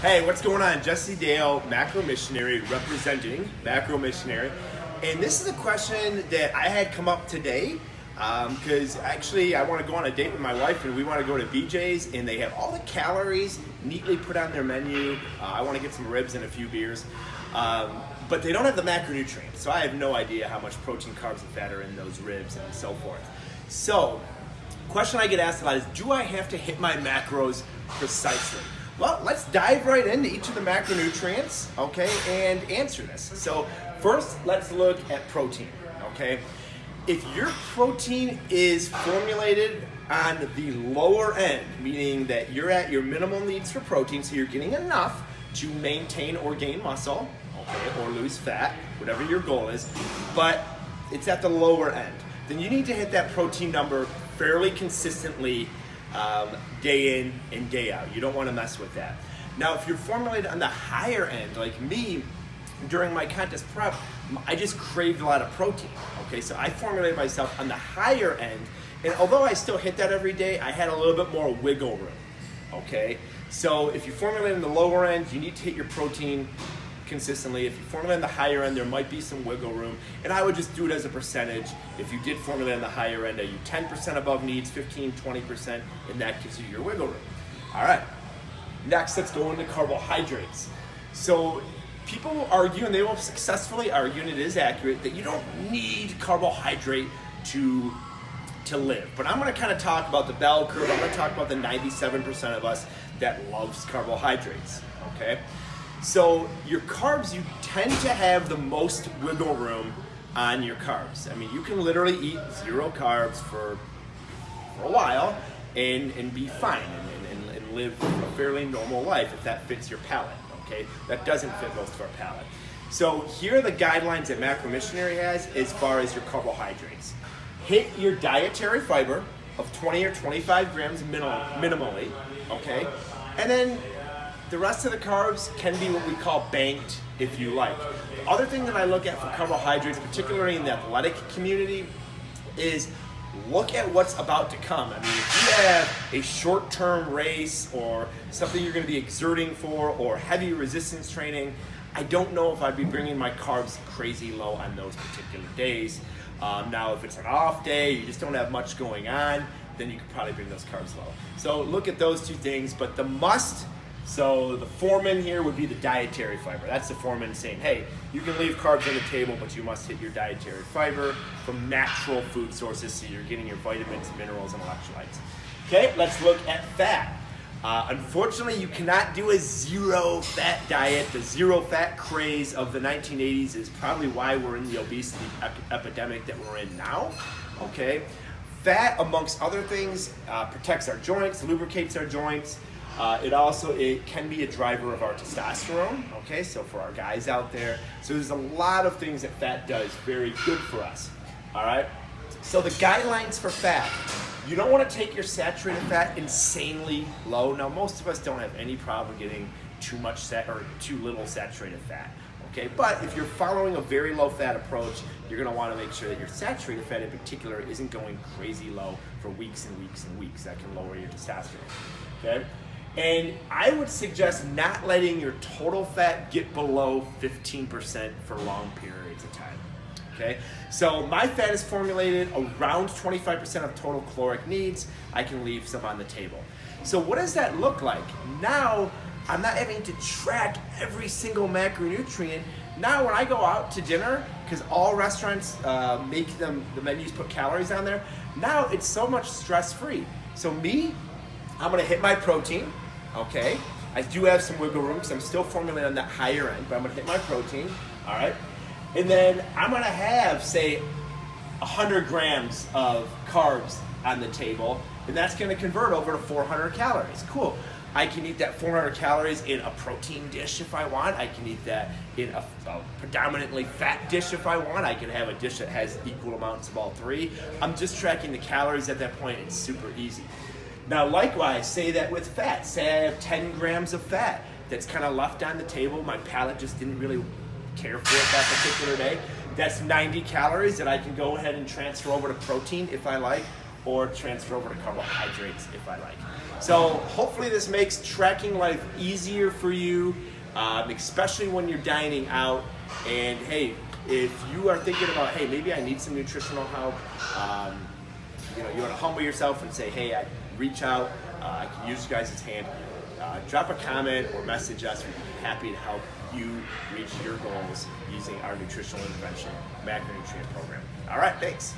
Hey, what's going on? Jesse Dale, Macro Missionary, representing Macro Missionary. And this is a question that I had come up today because actually I want to go on a date with my wife and we want to go to BJ's and they have all the calories neatly put on their menu. I want to get some ribs and a few beers. But they don't have the macronutrients, so I have no idea how much protein, carbs, and fat are in those ribs and so forth. So, question I get asked a lot is, do I have to hit my macros precisely? Well, let's dive right into each of the macronutrients, okay, and answer this. So first, let's look at protein, okay? If your protein is formulated on the lower end, meaning that you're at your minimal needs for protein, so you're getting enough to maintain or gain muscle, okay, or lose fat, whatever your goal is, but it's at the lower end, then you need to hit that protein number fairly consistently day in and day out. You don't want to mess with that. Now, if you're formulated on the higher end, like me, during my contest prep, I just craved a lot of protein. Okay, so I formulated myself on the higher end, and although I still hit that every day, I had a little bit more wiggle room. Okay, so if you formulate in the lower end, you need to hit your protein consistently. If you formulate in the higher end, there might be some wiggle room, and I would just do it as a percentage. If you did formulate in the higher end, are you 10% above needs, 15, 20%, and that gives you your wiggle room. All right, next let's go into carbohydrates. So people argue, and they will successfully argue, and it is accurate, that you don't need carbohydrate to live. But I'm going to kind of talk about the bell curve. I'm going to talk about the 97% of us that loves carbohydrates, okay? So your carbs, you tend to have the most wiggle room on your carbs. I mean, you can literally eat 0 carbs for a while and be fine and live a fairly normal life if that fits your palate, okay? That doesn't fit most of our palate. So here are the guidelines that Macro Missionary has as far as your carbohydrates. Hit your dietary fiber of 20 or 25 grams minimally, okay? And then the rest of the carbs can be what we call banked if you like. The other thing that I look at for carbohydrates, particularly in the athletic community, is look at what's about to come. I mean, if you have a short-term race or something you're going to be exerting for or heavy resistance training, I don't know if I'd be bringing my carbs crazy low on those particular days. Now, if it's an off day, you just don't have much going on, then you could probably bring those carbs low. So look at those two things, but the must, so the foreman here would be the dietary fiber. That's the foreman saying, hey, you can leave carbs on the table, but you must hit your dietary fiber from natural food sources, so you're getting your vitamins, minerals, and electrolytes. Okay, let's look at fat. Unfortunately, you cannot do a 0 fat diet. The 0 fat craze of the 1980s is probably why we're in the obesity epidemic that we're in now, okay? Fat, amongst other things, protects our joints, lubricates our joints. It can be a driver of our testosterone, okay, so for our guys out there. So there's a lot of things that fat does very good for us, all right? So the guidelines for fat. You don't want to take your saturated fat insanely low. Now, most of us don't have any problem getting too little saturated fat, okay? But if you're following a very low fat approach, you're going to want to make sure that your saturated fat in particular isn't going crazy low for weeks and weeks and weeks. That can lower your testosterone, okay? And I would suggest not letting your total fat get below 15% for long periods of time. Okay, so my fat is formulated around 25% of total caloric needs. I can leave some on the table. So what does that look like? Now, I'm not having to track every single macronutrient. Now, when I go out to dinner, because all restaurants make the menus put calories on there, now it's so much stress-free. So me, I'm gonna hit my protein, okay? I do have some wiggle room because I'm still formulating on that higher end, but I'm gonna hit my protein, all right? And then I'm gonna have, say, 100 grams of carbs on the table, and that's gonna convert over to 400 calories. Cool. I can eat that 400 calories in a protein dish if I want. I can eat that in a predominantly fat dish if I want. I can have a dish that has equal amounts of all three. I'm just tracking the calories at that point. It's super easy. Now, likewise, say that with fat. Say I have 10 grams of fat that's kind of left on the table. My palate just didn't really care for it that particular day. That's 90 calories that I can go ahead and transfer over to protein if I like, or transfer over to carbohydrates if I like. So hopefully this makes tracking life easier for you, especially when you're dining out. And hey, if you are thinking about, hey, maybe I need some nutritional help, you want to humble yourself and say, hey, I reach out, I can use you guys' hand. Drop a comment or message us. We'd be happy to help you reach your goals using our nutritional intervention macronutrient program. All right, thanks.